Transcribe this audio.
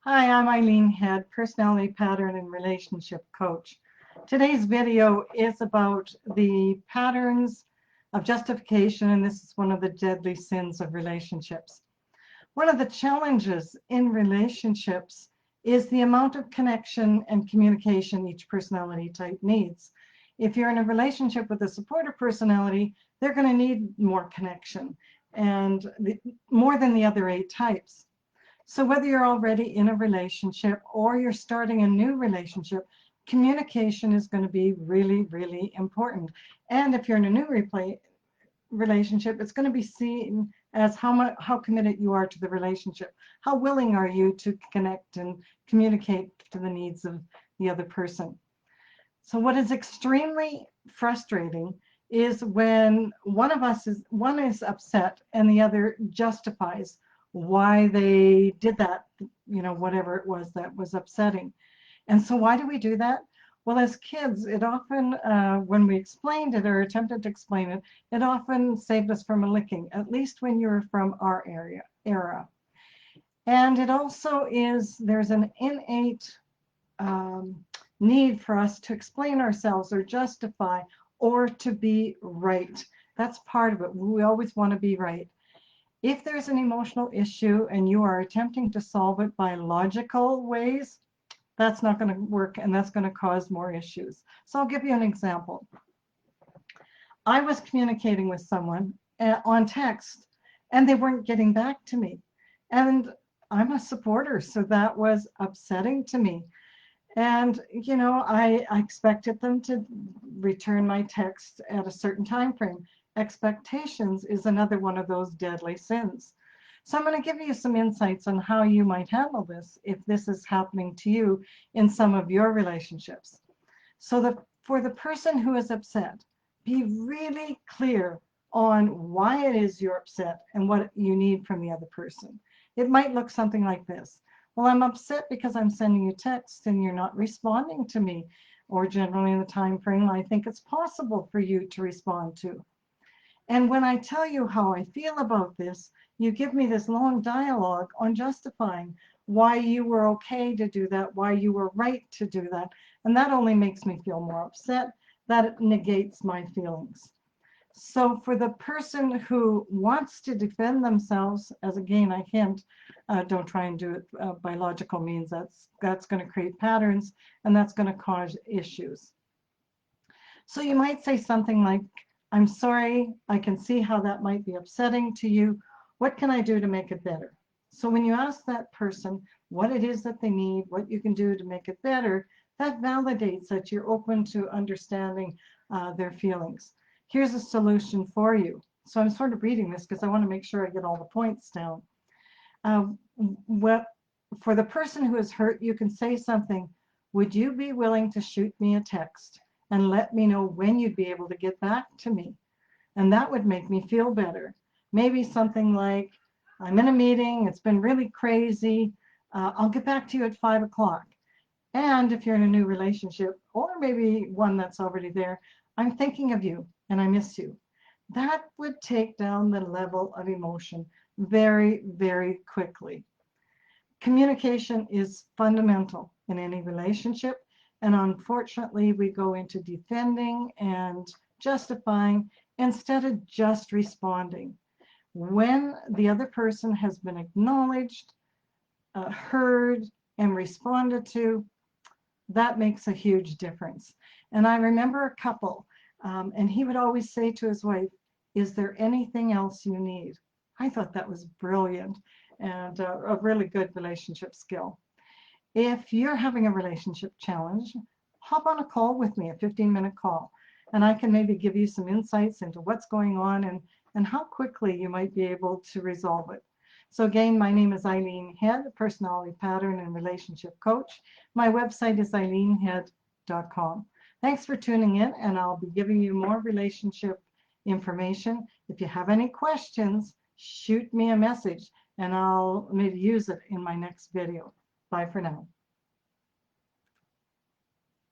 Hi, I'm Eileen Head, personality pattern and relationship coach. Today's video is about the patterns of justification, and this is one of the deadly sins of relationships. One of the challenges in relationships is the amount of connection and communication each personality type needs. If you're in a relationship with a supportive personality, they're going to need more connection and more than the other 8 types. So whether you're already in a relationship or you're starting a new relationship, communication is going to be really, really important. And if you're in a new relationship, it's going to be seen as how committed you are to the relationship. How willing are you to connect and communicate to the needs of the other person? So what is extremely frustrating is when one is upset and the other justifies why they did that, whatever it was that was upsetting. And so why do we do that? Well, as kids, it often, when we explained it or attempted to explain it, it often saved us from a licking, at least when you were from our era. And it also there's an innate need for us to explain ourselves or justify or to be right. That's part of it. We always want to be right. If there's an emotional issue and you are attempting to solve it by logical ways, that's not going to work, and that's going to cause more issues. So I'll give you an example. I was communicating with someone on text, and they weren't getting back to me. And I'm a supporter, so that was upsetting to me. And, I expected them to return my text at a certain time frame. Expectations is another one of those deadly sins. So I'm going to give you some insights on how you might handle this if this is happening to you in some of your relationships. So for the person who is upset, be really clear on why it is you're upset and what you need from the other person. It might look something like this. Well, I'm upset because I'm sending you text and you're not responding to me, or generally in the time frame I think it's possible for you to respond to. And when I tell you how I feel about this, you give me this long dialogue on justifying why you were okay to do that, why you were right to do that. And that only makes me feel more upset. That negates my feelings. So for the person who wants to defend themselves, as again I hint, don't try and do it by logical means. That's going to create patterns, and that's going to cause issues. So you might say something like, I'm sorry, I can see how that might be upsetting to you. What can I do to make it better? So when you ask that person what it is that they need, what you can do to make it better, that validates that you're open to understanding their feelings. Here's a solution for you. So I'm sort of reading this because I want to make sure I get all the points down. For the person who is hurt, you can say something. Would you be willing to shoot me a text and let me know when you'd be able to get back to me? And that would make me feel better. Maybe something like, I'm in a meeting, it's been really crazy, I'll get back to you at 5 o'clock. And if you're in a new relationship, or maybe one that's already there, I'm thinking of you and I miss you. That would take down the level of emotion very, very quickly. Communication is fundamental in any relationship, and unfortunately we go into defending and justifying instead of just responding. When the other person has been acknowledged, heard, and responded to, that makes a huge difference. And I remember a couple, and he would always say to his wife, is there anything else you need? I thought that was brilliant and a really good relationship skill. If you're having a relationship challenge, hop on a call with me, a 15-minute call, and I can maybe give you some insights into what's going on and how quickly you might be able to resolve it. So again, my name is Eileen Head, personality pattern and relationship coach. My website is eileenhead.com. Thanks for tuning in, and I'll be giving you more relationship information. If you have any questions, shoot me a message and I'll maybe use it in my next video. Bye for now.